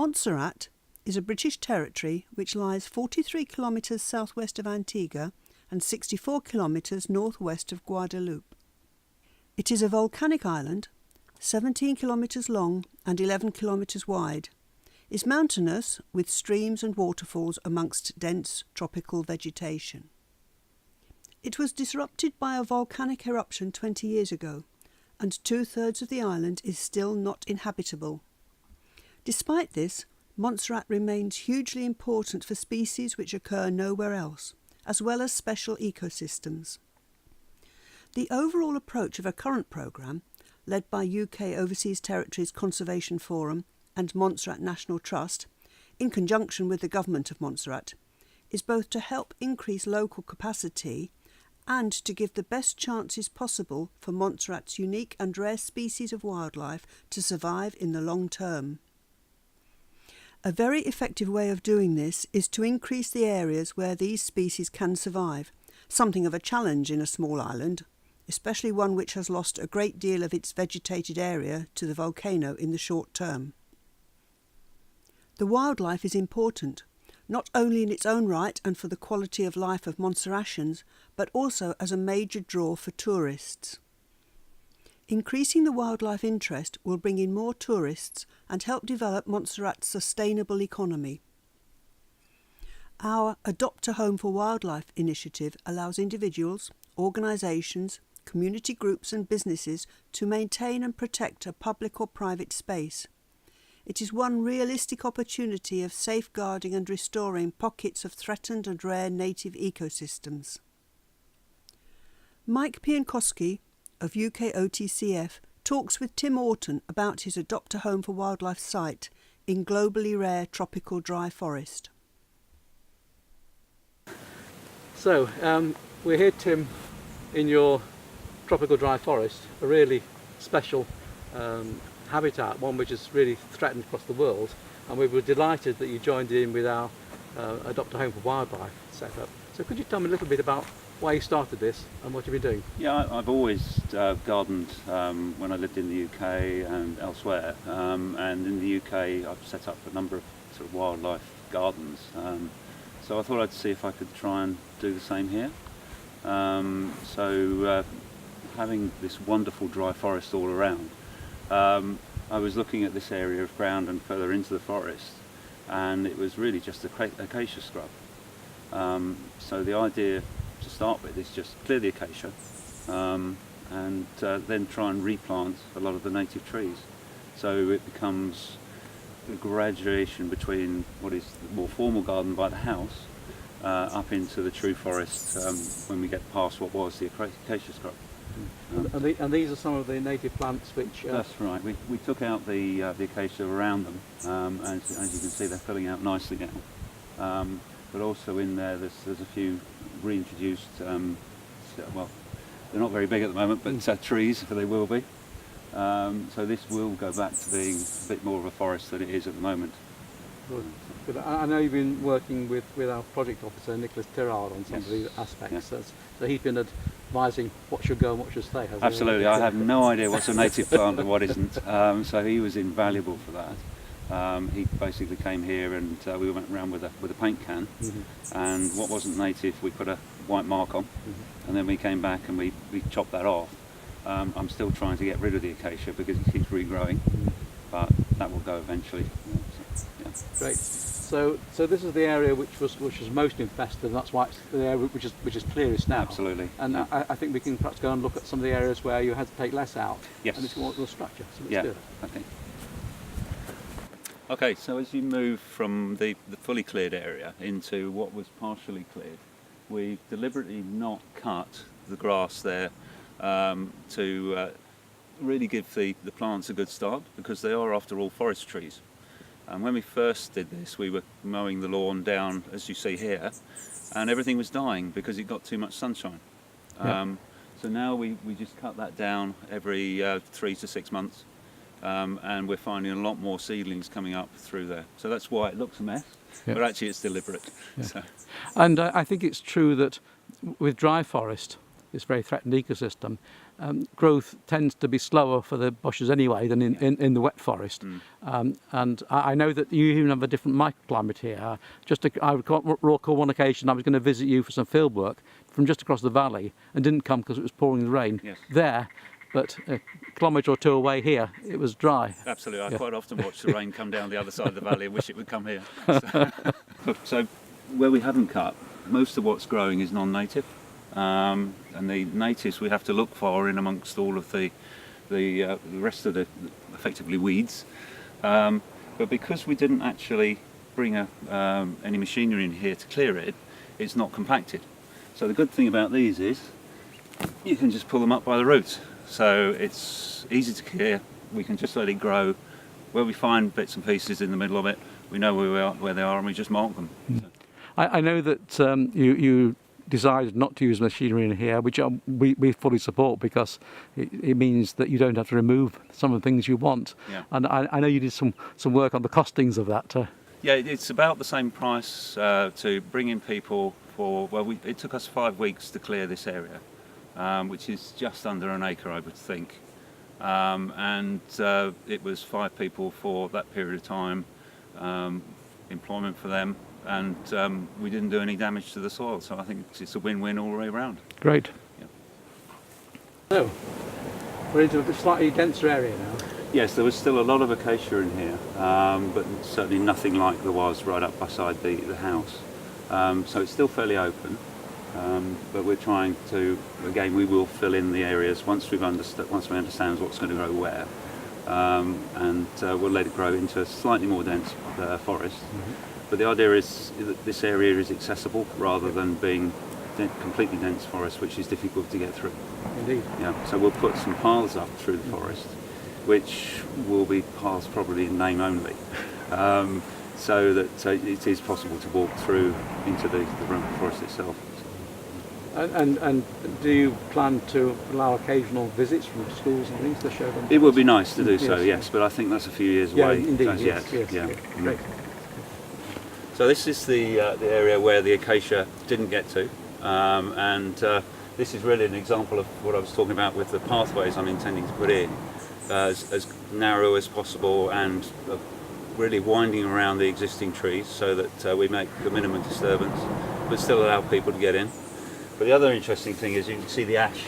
Montserrat is a British territory which lies 43 kilometres southwest of Antigua and 64 kilometres northwest of Guadeloupe. It is a volcanic island, 17 kilometres long and 11 kilometres wide, is mountainous with streams and waterfalls amongst dense tropical vegetation. It was disrupted by a volcanic eruption 20 years ago, and 2/3 of the island is still not inhabitable. Despite this, Montserrat remains hugely important for species which occur nowhere else, as well as special ecosystems. The overall approach of a current programme, led by UK Overseas Territories Conservation Forum and Montserrat National Trust, in conjunction with the Government of Montserrat, is both to help increase local capacity and to give the best chances possible for Montserrat's unique and rare species of wildlife to survive in the long term. A very effective way of doing this is to increase the areas where these species can survive, something of a challenge in a small island, especially one which has lost a great deal of its vegetated area to the volcano in the short term. The wildlife is important, not only in its own right and for the quality of life of Montserratians, but also as a major draw for tourists. Increasing the wildlife interest will bring in more tourists and help develop Montserrat's sustainable economy. Our Adopt a Home for Wildlife initiative allows individuals, organisations, community groups and businesses to maintain and protect a public or private space. It is one realistic opportunity of safeguarding and restoring pockets of threatened and rare native ecosystems. Mike Piankowski of UKOTCF talks with Tim Orton about his Adopt a Home for Wildlife site in globally rare tropical dry forest. So, we're here, Tim, in your tropical dry forest, a really special habitat, one which is really threatened across the world, and we were delighted that you joined in with our Adopt a Home for Wildlife setup. So could you tell me a little bit about why you started this and what you've been doing? Yeah, I've always gardened when I lived in the UK and elsewhere, and in the UK I've set up a number of sort of wildlife gardens, so I thought I'd see if I could try and do the same here. Having this wonderful dry forest all around, I was looking at this area of ground and further into the forest, and it was really just acacia scrub. So the idea to start with is just clear the acacia and then try and replant a lot of the native trees. So it becomes a graduation between what is the more formal garden by the house up into the true forest when we get past what was the acacia scrub. And these are some of the native plants which... That's right. We took out the acacia around them, as you can see they're filling out nicely now. But also in there there's a few reintroduced, well, they're not very big at the moment, but trees, they will be. So this will go back to being a bit more of a forest than it is at the moment. Good. I know you've been working with our project officer, Nicholas Tirard, on some of these aspects. Yes. So he's been advising what should go and what should stay, hasn't he? Absolutely. I have no idea what's a native plant and what isn't. So he was invaluable for that. He basically came here and we went around with a paint can, and what wasn't native we put a white mark on, and then we came back and we chopped that off. I'm still trying to get rid of the acacia because it keeps regrowing, but that will go eventually. Yeah. Great. So this is the area which was most infested, and that's why it's the area which is clearest now. Absolutely. And yeah. I think we can perhaps go and look at some of the areas where you had to take less out. Yes. And it's more structure. So let's do it. Okay. Okay, so as you move from the fully cleared area into what was partially cleared, we've deliberately not cut the grass there to really give the plants a good start, because they are, after all, forest trees. And when we first did this, we were mowing the lawn down, as you see here, and everything was dying because it got too much sunshine. So now we just cut that down every 3 to 6 months. And we're finding a lot more seedlings coming up through there. So that's why it looks a mess, but actually it's deliberate. Yeah. So. And I think it's true that with dry forest, this very threatened ecosystem, growth tends to be slower for the bushes anyway than in the wet forest. And I know that you even have a different microclimate here. I recall one occasion I was going to visit you for some field work from just across the valley and didn't come because it was pouring rain there. But a kilometre or two away here, it was dry. Absolutely. I quite often watch the rain come down the other side of the valley and wish it would come here. So where we haven't cut, most of what's growing is non-native. And the natives we have to look for in amongst all of the rest of the effectively weeds. But because we didn't actually bring any machinery in here to clear it, it's not compacted. So the good thing about these is you can just pull them up by the roots. So it's easy to clear, we can just let it grow. Where we find bits and pieces in the middle of it, we know where they are and we just mark them. So. I know that you decided not to use machinery in here, which we fully support, because it means that you don't have to remove some of the things you want. And I know you did some work on the costings of that. Yeah, it's about the same price to bring in people for, it took us 5 weeks to clear this area. Which is just under an acre, I would think, and it was 5 people for that period of time, employment for them, and we didn't do any damage to the soil, so I think it's a win-win all the way around. Great. Yeah. So, we're into a slightly denser area now. Yes, there was still a lot of acacia in here, but certainly nothing like there was right up beside the house. So it's still fairly open. But we're trying to, again, we will fill in the areas once we understand what's going to grow where, and we'll let it grow into a slightly more dense forest. But the idea is that this area is accessible rather than being completely dense forest, which is difficult to get through. Indeed. Yeah. So we'll put some paths up through the forest, which will be paths probably in name only. So that it is possible to walk through into the forest itself. And do you plan to allow occasional visits from schools and things to show them? It would be nice to do so, yes, but I think that's a few years away. Indeed, yes. Great. So this is the area where the acacia didn't get to, and this is really an example of what I was talking about with the pathways I'm intending to put in, as narrow as possible and really winding around the existing trees so that we make the minimum disturbance, but still allow people to get in. But the other interesting thing is you can see the ash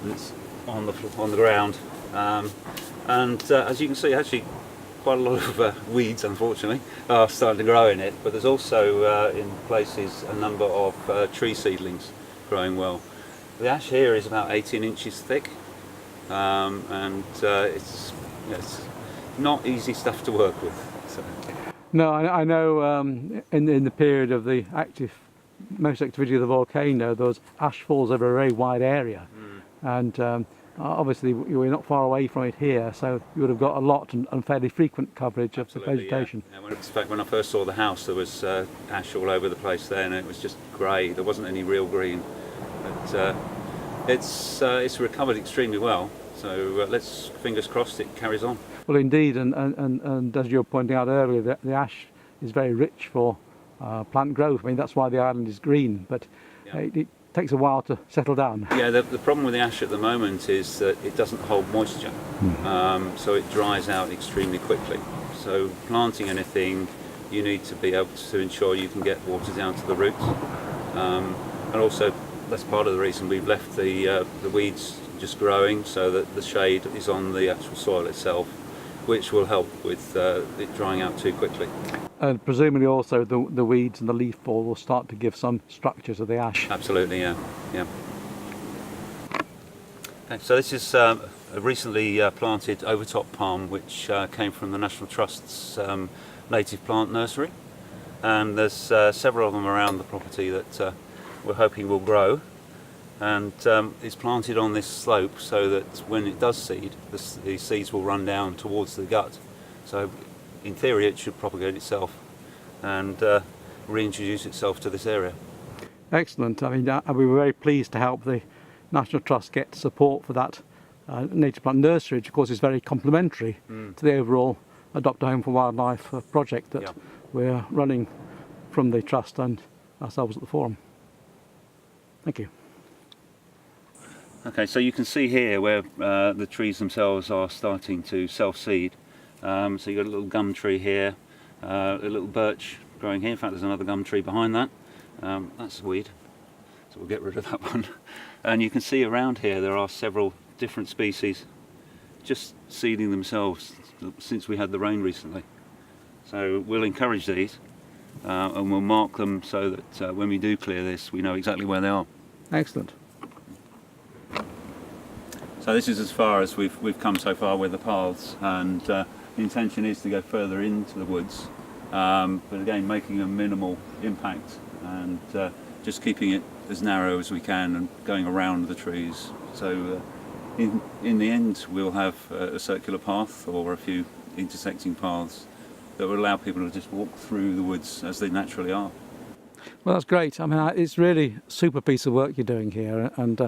that's on the ground, and as you can see, actually quite a lot of weeds, unfortunately, are starting to grow in it. But there's also in places a number of tree seedlings growing well. The ash here is about 18 inches thick, and it's not easy stuff to work with. So. No, I know in the period of the most activity of the volcano, those ash falls over a very wide area, and obviously we're not far away from it here, so you would have got a lot and fairly frequent coverage of the vegetation. Yeah. In fact, when I first saw the house, there was ash all over the place there, and it was just grey. There wasn't any real green, but it's recovered extremely well. So let's fingers crossed it carries on. Well, indeed, and as you were pointing out earlier, the ash is very rich for plant growth. I mean, that's why the island is green, but it takes a while to settle down. Yeah, the problem with the ash at the moment is that it doesn't hold moisture, so it dries out extremely quickly. So planting anything, you need to be able to ensure you can get water down to the roots, and also that's part of the reason we've left the weeds just growing, so that the shade is on the actual soil itself, which will help with it drying out too quickly. And presumably also the weeds and the leaf fall will start to give some structure to the ash. Absolutely, yeah. Okay, so this is a recently planted overtop palm, which came from the National Trust's native plant nursery, and there's several of them around the property that we're hoping will grow. And it's planted on this slope so that when it does seed, the seeds will run down towards the gut. So in theory it should propagate itself and reintroduce itself to this area. Excellent. I mean, we were very pleased to help the National Trust get support for that native plant nursery, which of course is very complementary to the overall Adopt a Home for Wildlife project that we're running from the Trust and ourselves at the Forum. Thank you. Okay, so you can see here where the trees themselves are starting to self-seed. So you've got a little gum tree here, a little birch growing here. In fact, there's another gum tree behind that. That's a weed, so we'll get rid of that one. And you can see around here there are several different species just seeding themselves since we had the rain recently. So we'll encourage these and we'll mark them so that when we do clear this, we know exactly where they are. Excellent. So this is as far as we've come so far with the paths, and the intention is to go further into the woods, but again making a minimal impact and just keeping it as narrow as we can and going around the trees. So in the end we'll have a circular path or a few intersecting paths that will allow people to just walk through the woods as they naturally are. Well, that's great. I mean, it's really a super piece of work you're doing here, and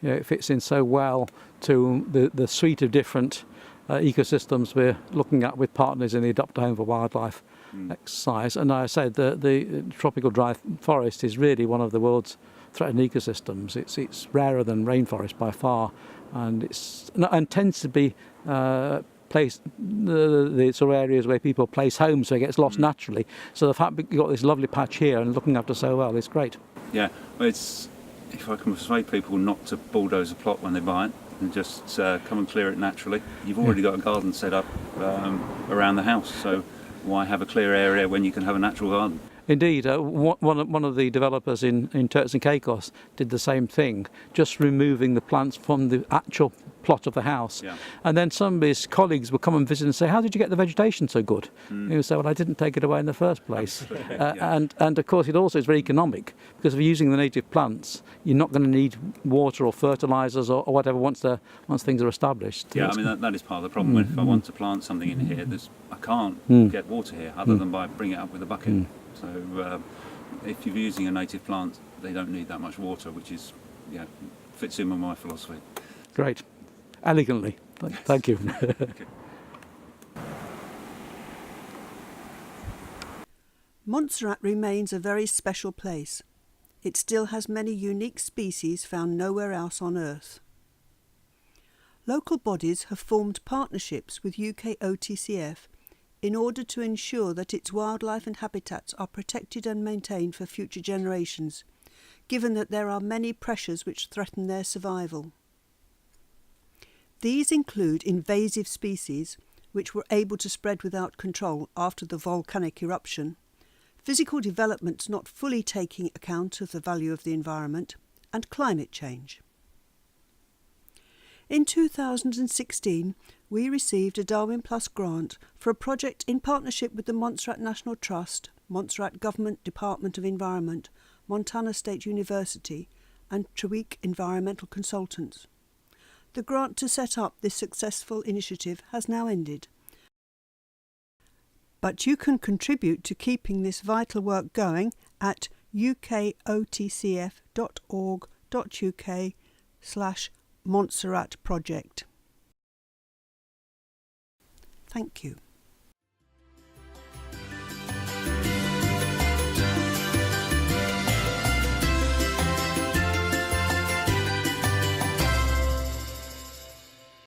you know, it fits in so well to the suite of different ecosystems we're looking at with partners in the Adopt a Home for Wildlife exercise. And I said the tropical dry forest is really one of the world's threatened ecosystems. It's rarer than rainforest by far, and tends to be place the sort of areas where people place homes, so it gets lost naturally. So the fact that you've got this lovely patch here and looking after so well is great. Yeah, well, if I can persuade people not to bulldoze a plot when they buy it and just come and clear it naturally. You've already got a garden set up around the house, so why have a clear area when you can have a natural garden? Indeed, one of the developers in Turks and Caicos did the same thing, just removing the plants from the actual plot of the house. Yeah. And then some of his colleagues would come and visit and say, how did you get the vegetation so good? And he would say, well, I didn't take it away in the first place. Yeah. And of course it also is very economic, because if you're using the native plants, you're not going to need water or fertilisers or whatever once things are established. Yeah, I mean that is part of the problem. If I want to plant something in here, I can't get water here other than by bringing it up with a bucket. So if you're using a native plant, they don't need that much water, which is, fits in with my philosophy. Great. Elegantly. Thank you. Okay. Montserrat remains a very special place. It still has many unique species found nowhere else on Earth. Local bodies have formed partnerships with UKOTCF in order to ensure that its wildlife and habitats are protected and maintained for future generations, given that there are many pressures which threaten their survival. These include invasive species, which were able to spread without control after the volcanic eruption, physical developments not fully taking account of the value of the environment, and climate change. In 2016, we received a Darwin Plus grant for a project in partnership with the Montserrat National Trust, Montserrat Government Department of Environment, Montana State University, and Treweek Environmental Consultants. The grant to set up this successful initiative has now ended. But you can contribute to keeping this vital work going at ukotcf.org.uk/Montserrat project. Thank you.